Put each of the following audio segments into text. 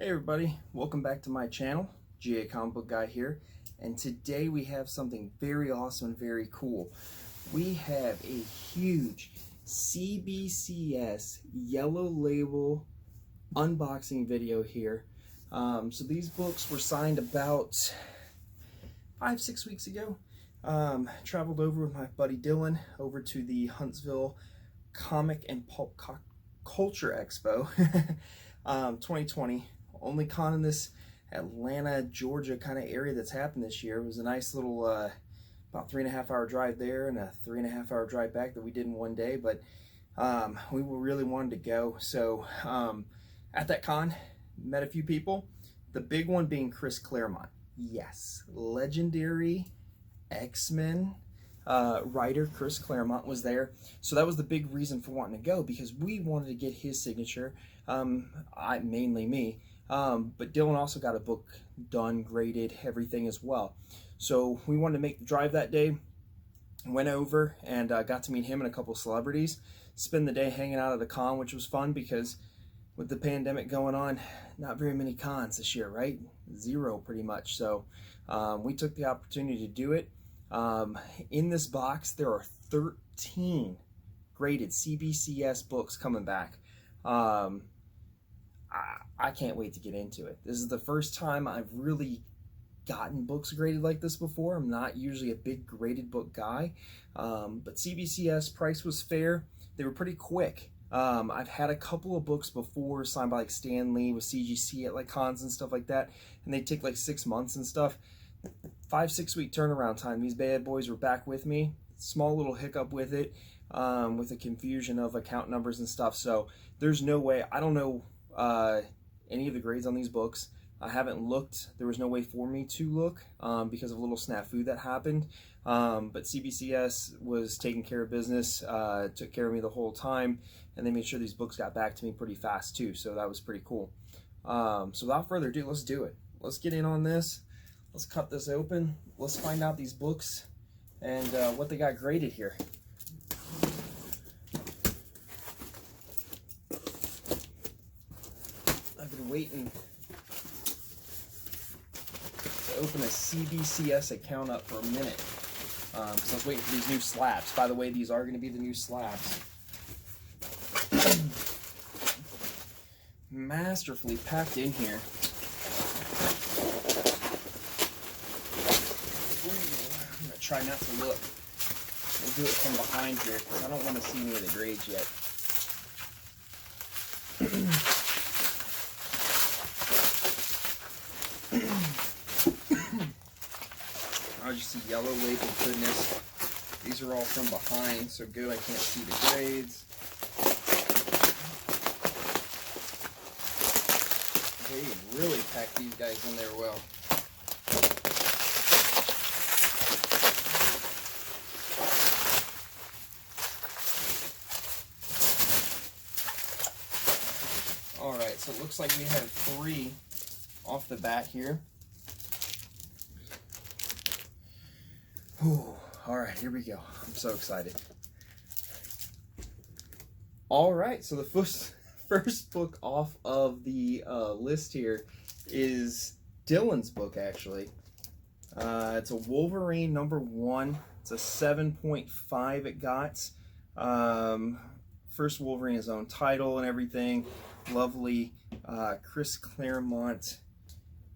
Hey everybody, welcome back to my channel. GA Comic Book Guy here, and today we have something very awesome and very cool. We have a huge CBCS yellow label unboxing video here. So these books were signed about 5-6 weeks ago. Traveled over with my buddy Dylan over to the Huntsville Comic and Pulp Culture Expo 2020. Only con in this Atlanta, Georgia kind of area that's happened this year. It was a nice little about 3.5 hour drive there and a 3.5 hour drive back that we did in one day, but we really wanted to go. So at that con, met a few people, the big one being Chris Claremont. Yes, legendary X-Men writer Chris Claremont was there. So that was the big reason for wanting to go, because we wanted to get his signature. Mainly me. But Dylan also got a book done, graded, everything as well. So we wanted to make the drive that day. Went over and got to meet him and a couple celebrities. Spend the day hanging out at the con, which was fun because with the pandemic going on, not very many cons this year, right? Zero pretty much. So we took the opportunity to do it. In this box, there are 13 graded CBCS books coming back. I can't wait to get into it. This is the first time I've really gotten books graded like this before. I'm not usually a big graded book guy, but CBCS price was fair. They were pretty quick. I've had a couple of books before signed by like Stan Lee with CGC at like cons and stuff like that, and they take like 6 months and stuff. 5-6 week turnaround time. These bad boys were back with me. Small little hiccup with it, with the confusion of account numbers and stuff. So there's no way. I don't know any of the grades on these books. I haven't looked. There was no way for me to look because of a little snafu that happened. But CBCS was taking care of business, took care of me the whole time, and they made sure these books got back to me pretty fast too. So that was pretty cool. So without further ado, let's do it. Let's get in on this. Let's cut this open. Let's find out these books and what they got graded here. I've been waiting to open a CBCS account up for a minute because I was waiting for these new slabs. By the way, these are going to be the new slabs. Masterfully packed in here. I'm going to try not to look and do it from behind here because I don't want to see any of the grades yet. I just see yellow label goodness. These are all from behind, so good I can't see the grades. They really packed these guys in there well. Alright, so it looks like we have 3 off the bat here. Ooh, all right, here we go. I'm so excited. All right, so the first book off of the list here is Dylan's book, actually. It's a Wolverine #1. It's a 7.5 it got. First Wolverine, his own title and everything. Lovely. Chris Claremont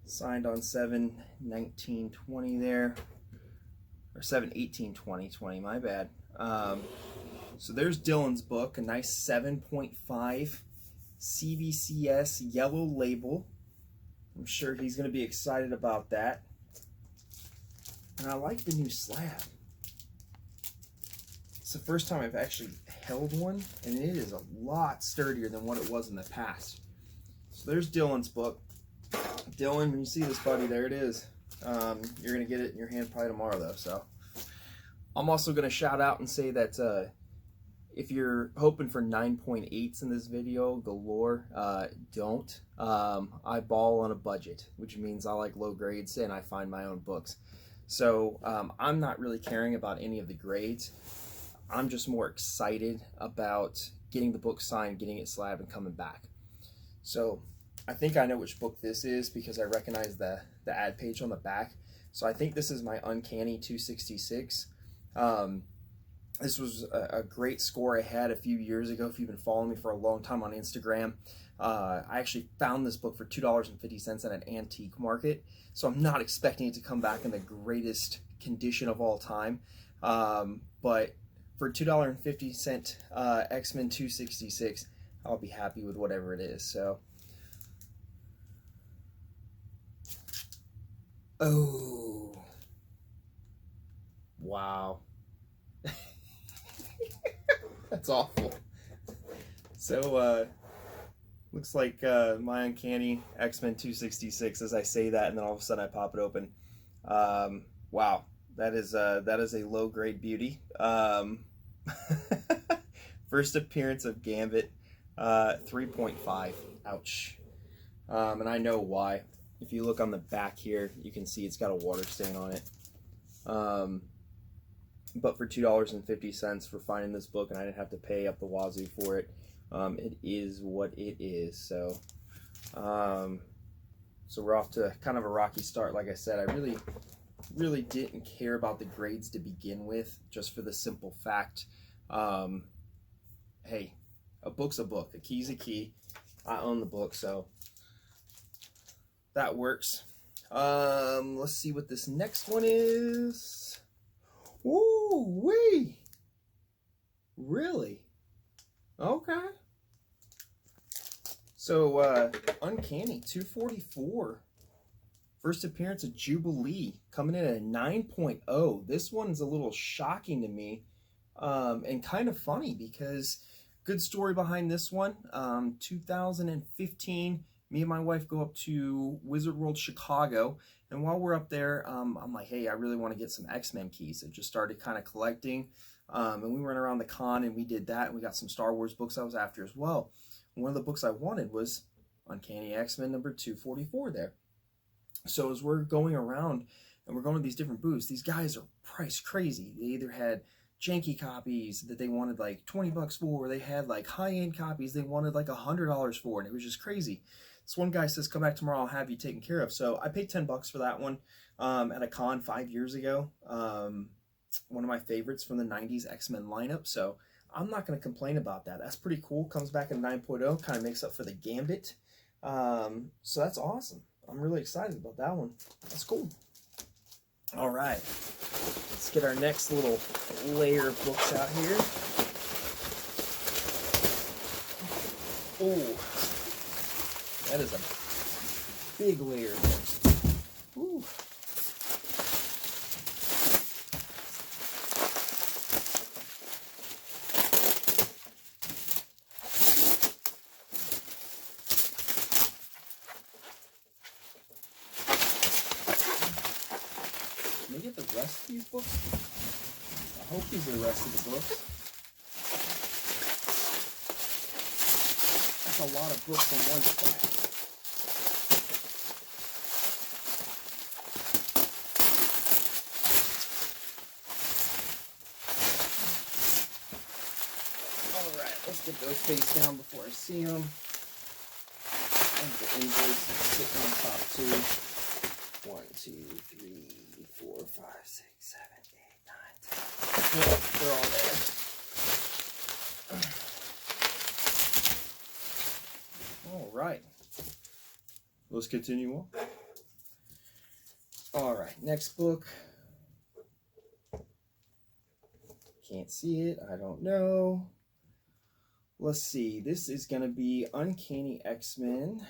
signed on 7/19/20 there. Or 7/18/2020, my bad. So there's Dylan's book, a nice 7.5 CBCS yellow label. I'm sure he's going to be excited about that. And I like the new slab. It's the first time I've actually held one, and it is a lot sturdier than what it was in the past. So there's Dylan's book. Dylan, when you see this, buddy, there it is. You're going to get it in your hand probably tomorrow, though. So I'm also going to shout out and say that if you're hoping for 9.8s in this video galore, don't. I ball on a budget, which means I like low grades and I find my own books. So I'm not really caring about any of the grades. I'm just more excited about getting the book signed, getting it slabbed, and coming back. So I think I know which book this is because I recognize the ad page on the back. So I think this is my Uncanny 266. This was a great score I had a few years ago. If you've been following me for a long time on Instagram, I actually found this book for $2.50 at an antique market. So I'm not expecting it to come back in the greatest condition of all time. But for $2.50 X-Men 266, I'll be happy with whatever it is. So, oh, wow. That's awful. So, looks like my Uncanny X-Men 266 as I say that, and then all of a sudden I pop it open. Wow, that is a low-grade beauty. First appearance of Gambit, 3.5. Ouch. And I know why. If you look on the back here, you can see it's got a water stain on it. But for $2.50 for finding this book, and I didn't have to pay up the wazoo for it, it is what it is. So, so we're off to kind of a rocky start. Like I said, I really didn't care about the grades to begin with, just for the simple fact, hey, a book's a book, a key's a key. I own the book, so that works. Let's see what this next one is. Ooh, wee! Really? Okay. So, Uncanny 244. First appearance of Jubilee, coming in at a 9.0. This one's a little shocking to me, and kind of funny because good story behind this one. 2015, me and my wife go up to Wizard World Chicago, and while we're up there, I'm like, hey, I really want to get some X-Men keys. I just started kind of collecting, and we went around the con and we did that, and we got some Star Wars books I was after as well. One of the books I wanted was Uncanny X-Men number 244 there. So as we're going around and we're going to these different booths, these guys are price crazy. They either had janky copies that they wanted like 20 bucks for, or they had like high-end copies they wanted like $100 for, and it was just crazy. This one guy says, come back tomorrow, I'll have you taken care of. So I paid 10 bucks for that one at a con 5 years ago. One of my favorites from the 90s X-Men lineup. So I'm not going to complain about that. That's pretty cool. Comes back in 9.0, kind of makes up for the Gambit. So that's awesome. I'm really excited about that one. That's cool. All right. Let's get our next little layer of books out here. Oh, that is a big layer of books. Ooh. Can I get the rest of these books? I hope these are the rest of the books. That's a lot of books in one stack. Alright, let's get those face down before I see them. And the invoice is sitting on top too. 1, 2, 3, 4, 5, 6, 7, 8, 9, 10. Yep, they're all there. All right. Let's continue on. All right, next book. Can't see it. I don't know. Let's see. This is going to be Uncanny X-Men.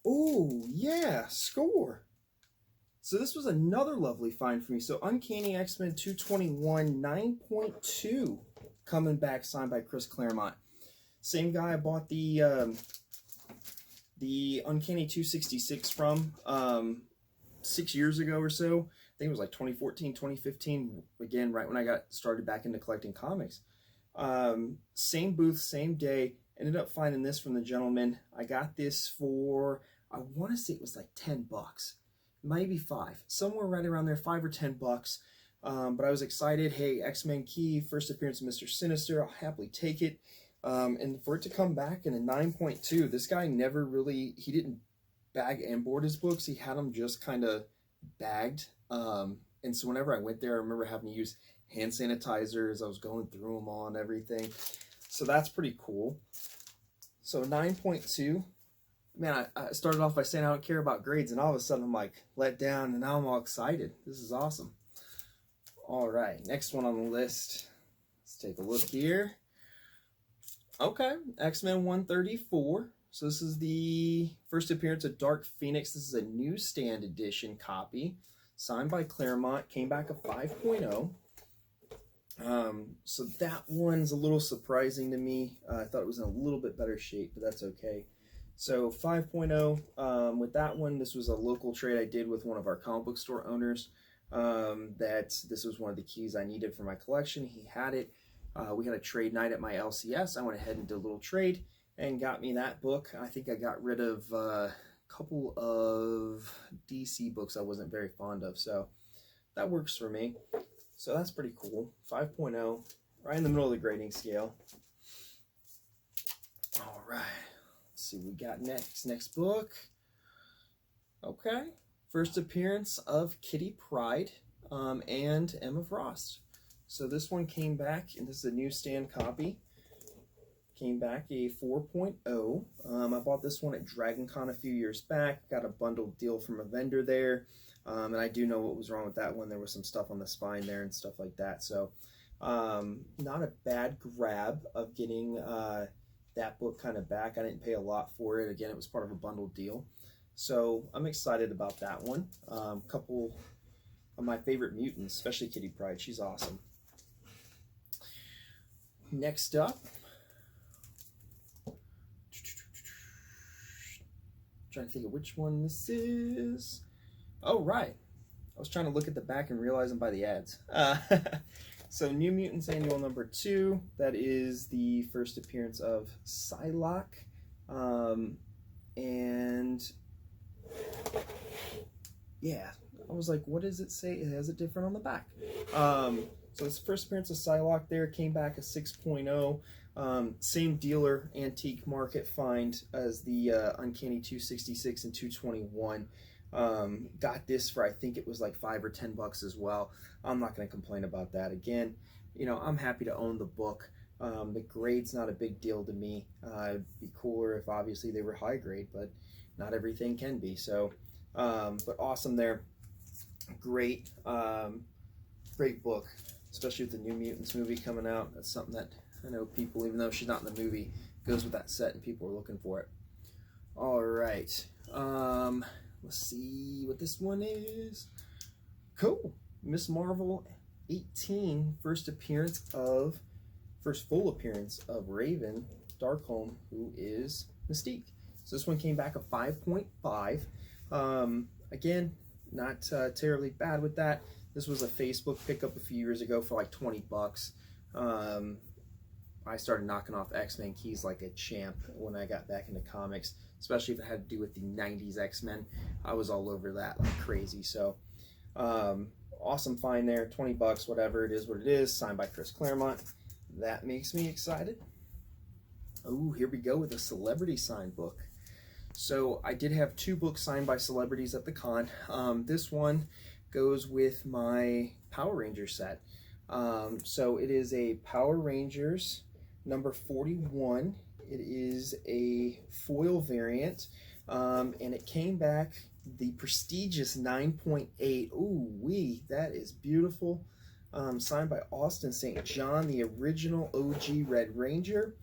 Oh, yeah, score. So this was another lovely find for me. So Uncanny X-Men 221, 9.2, coming back, signed by Chris Claremont. Same guy I bought the Uncanny 266 from 6 years ago or so. I think it was like 2014, 2015, again, right when I got started back into collecting comics. Same booth, same day. Ended up finding this from the gentleman. I got this for, I want to say it was like 10 bucks. Maybe 5. Somewhere right around there, 5 or 10 bucks. But I was excited. Hey, X-Men key, first appearance of Mr. Sinister. I'll happily take it. And for it to come back in a 9.2, this guy never really, he didn't bag and board his books. He had them just kind of bagged. And so whenever I went there, I remember having to use hand sanitizers. I was going through them all and everything. So that's pretty cool. So 9.2. Man, I started off by saying I don't care about grades, and all of a sudden I'm like let down, and now I'm all excited. This is awesome. All right, next one on the list. Let's take a look here. Okay, X-Men 134. So this is the first appearance of Dark Phoenix. This is a newsstand edition copy, signed by Claremont. Came back a 5.0. So that one's a little surprising to me. I thought it was in a little bit better shape, but that's okay. So 5.0, with that one, this was a local trade I did with one of our comic book store owners. That this was one of the keys I needed for my collection. He had it. We had a trade night at my LCS. I went ahead and did a little trade and got me that book. I think I got rid of a couple of DC books I wasn't very fond of, so that works for me. So that's pretty cool. 5.0, right in the middle of the grading scale. All right. Let's see what we got next. Next book. Okay. First appearance of Kitty Pryde and Emma Frost. So this one came back, and this is a newsstand copy. Came back a 4.0. I bought this one at DragonCon a few years back. Got a bundled deal from a vendor there. And I do know what was wrong with that one. There was some stuff on the spine there and stuff like that. So not a bad grab of getting that book kind of back. I didn't pay a lot for it. Again, it was part of a bundled deal. So I'm excited about that one. Couple of my favorite mutants, especially Kitty Pryde. She's awesome. Next up, trying to think of which one this is. Oh, right. I was trying to look at the back and realize I'm by the ads. So New Mutants Annual number 2. That is the first appearance of Psylocke. And yeah, I was like, what does it say? It has it different on the back. So it's the first appearance of Psylocke there. Came back a 6.0. Same dealer, antique market find as the Uncanny 266 and 221. Got this for, I think it was like $5 or $10 as well. I'm not going to complain about that. Again, you know, I'm happy to own the book. The grade's not a big deal to me. It'd be cooler if obviously they were high grade, but not everything can be. So, but awesome there. Great, great book, especially with the New Mutants movie coming out. That's something that I know people, even though she's not in the movie, goes with that set and people are looking for it. All right. Let's see what this one is. Cool. Miss Marvel 18, first full appearance of Raven Darkholm, who is Mystique. So this one came back a 5.5. Again, not terribly bad with that. This was a Facebook pickup a few years ago for like $20. I started knocking off X-Men keys like a champ when I got back into comics, especially if it had to do with the 90s X-Men. I was all over that like crazy. So awesome find there. $20, whatever it is what it is, signed by Chris Claremont. That makes me excited. Oh, here we go with a celebrity signed book. So I did have 2 books signed by celebrities at the con. This one goes with my Power Rangers set. So it is a Power Rangers number 41. It is a foil variant, and it came back the prestigious 9.8. Ooh wee, that is beautiful. Signed by Austin St. John, the original OG Red Ranger.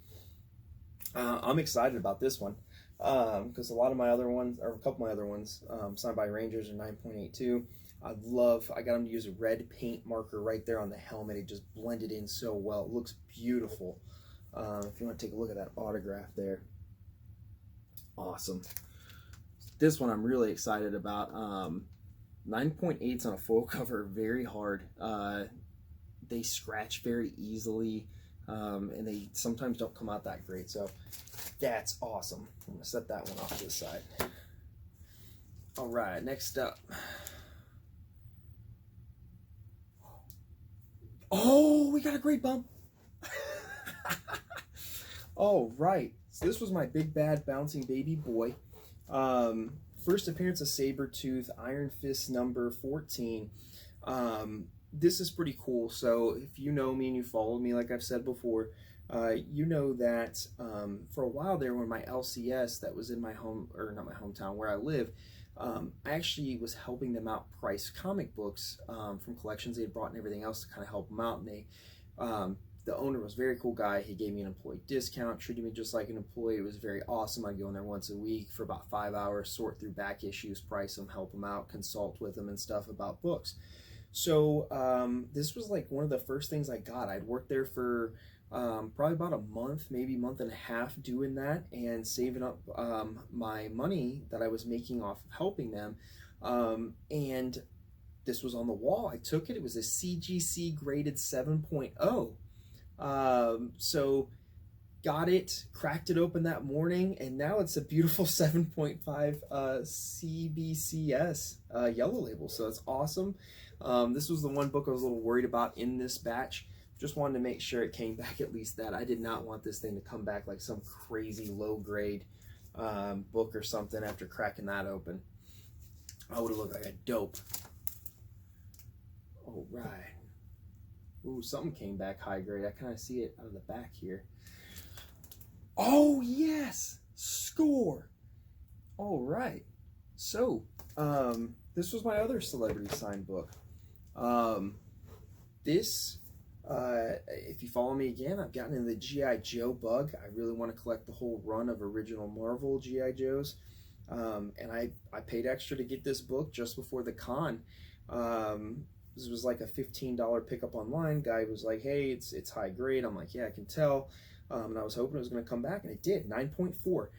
I'm excited about this one because a lot of my other ones, or a couple of my other ones, signed by Rangers are 9.82. I got them to use a red paint marker right there on the helmet. It just blended in so well. It looks beautiful. If you want to take a look at that autograph there. Awesome. This one I'm really excited about. 9.8s on a foil cover, very hard. They scratch very easily, and they sometimes don't come out that great. So that's awesome. I'm going to set that one off to the side. All right, next up. Oh, we got a great bump. All right, so this was my big bad bouncing baby boy. First appearance of Saber Tooth, Iron Fist number 14. This is pretty cool. So if you know me and you follow me, like I've said before, you know that for a while there, when my LCS that was in my home, or not my hometown, where I live, I actually was helping them out price comic books from collections they had brought and everything else to kind of help them out. And they, the owner was a very cool guy. He gave me an employee discount, treated me just like an employee. It was very awesome. I'd go in there once a week for about 5 hours, sort through back issues, price them, help them out, consult with them and stuff about books. So this was like one of the first things I got. I'd worked there for probably about a month, maybe month and a half doing that and saving up my money that I was making off of helping them. And this was on the wall. I took it. It was a CGC graded 7.0. So got it, cracked it open that morning, and now it's a beautiful 7.5 CBCS yellow label. So it's awesome. This was the one book I was a little worried about in this batch. Just wanted to make sure it came back at least that. I did not want this thing to come back like some crazy low grade book or something after cracking that open. I would have looked like a dope. All right. Ooh, something came back high grade. I kind of see it out of the back here. Oh, yes! Score! All right. So, this was my other celebrity signed book. If you follow me again, I've gotten into the G.I. Joe bug. I really want to collect the whole run of original Marvel G.I. Joes. And I paid extra to get this book just before the con. This was like a $15 pickup online. Guy was like, hey, it's high grade. I'm like, yeah, I can tell. And I was hoping it was going to come back, and it did, 9.4.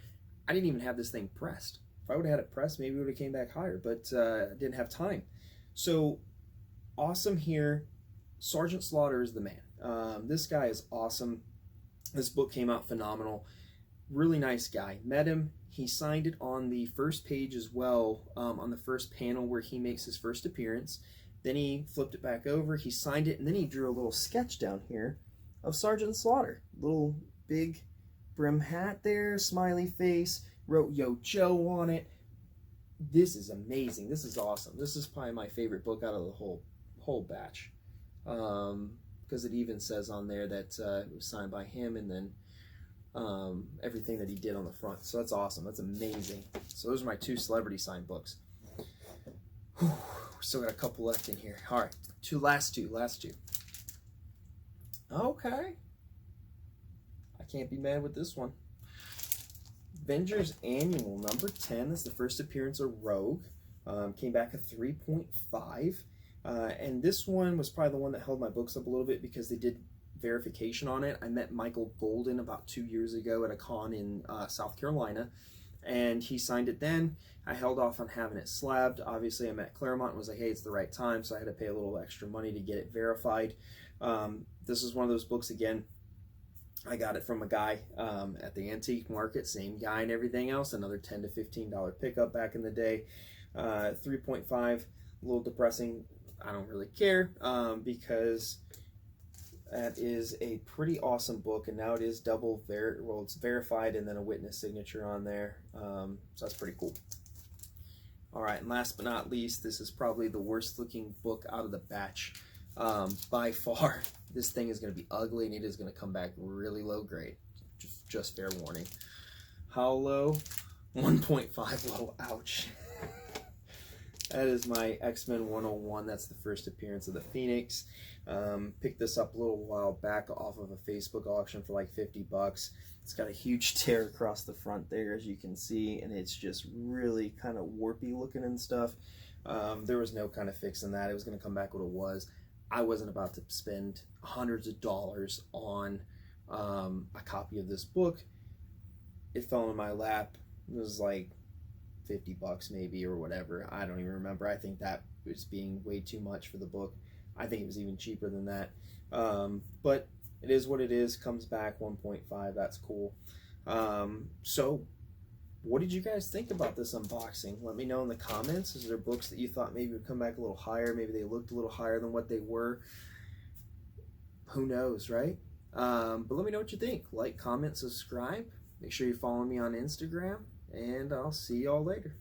I didn't even have this thing pressed. If I would have had it pressed, maybe it would have came back higher, but I didn't have time. So awesome here. Sgt Slaughter is the man. This guy is awesome. This book came out phenomenal. Really nice guy. Met him. He signed it on the first page as well, on the first panel where he makes his first appearance. Then he flipped it back over, he signed it, and then he drew a little sketch down here of Sgt Slaughter. Little big brim hat there, smiley face, wrote Yo Joe on it. This is amazing. This is awesome. This is probably my favorite book out of the whole batch. Because it even says on there that it was signed by him, and then everything that he did on the front. So that's awesome. That's amazing. So those are my two celebrity signed books. Whew. Still got a couple left in here. All right, last two. Okay. I can't be mad with this one. Avengers Annual number 10 is the first appearance of Rogue. Came back at 3.5. And this one was probably the one that held my books up a little bit because they did verification on it. I met Michael Golden about 2 years ago at a con in South Carolina, and he signed it then. I held off on having it slabbed. Obviously, I met Claremont and was like, hey, it's the right time, so I had to pay a little extra money to get it verified. This is one of those books, again, I got it from a guy at the antique market, same guy and everything else, another $10 to $15 pickup back in the day. 3.5, a little depressing. I don't really care because that is a pretty awesome book, and now it is it's verified and then a witness signature on there. So that's pretty cool. All right, and last but not least, this is probably the worst looking book out of the batch by far. This thing is going to be ugly, and it is going to come back really low grade. Just fair warning. How low? 1.5 low. Ouch. That is my X-Men 101. That's the first appearance of the Phoenix. Picked this up a little while back off of a Facebook auction for like 50 bucks. It's got a huge tear across the front there, as you can see, and it's just really kind of warpy looking and stuff. There was no kind of fixing that. It was going to come back what it was. I wasn't about to spend hundreds of dollars on a copy of this book. It fell in my lap. It was like 50 bucks maybe or whatever. I don't even remember. I think that was being way too much for the book. I think it was even cheaper than that. But it is what it is. Comes back 1.5. That's cool. So what did you guys think about this unboxing? Let me know in the comments. Is there books that you thought maybe would come back a little higher? Maybe they looked a little higher than what they were. Who knows, right? But let me know what you think. Like, comment, subscribe. Make sure you follow me on Instagram, and I'll see y'all later.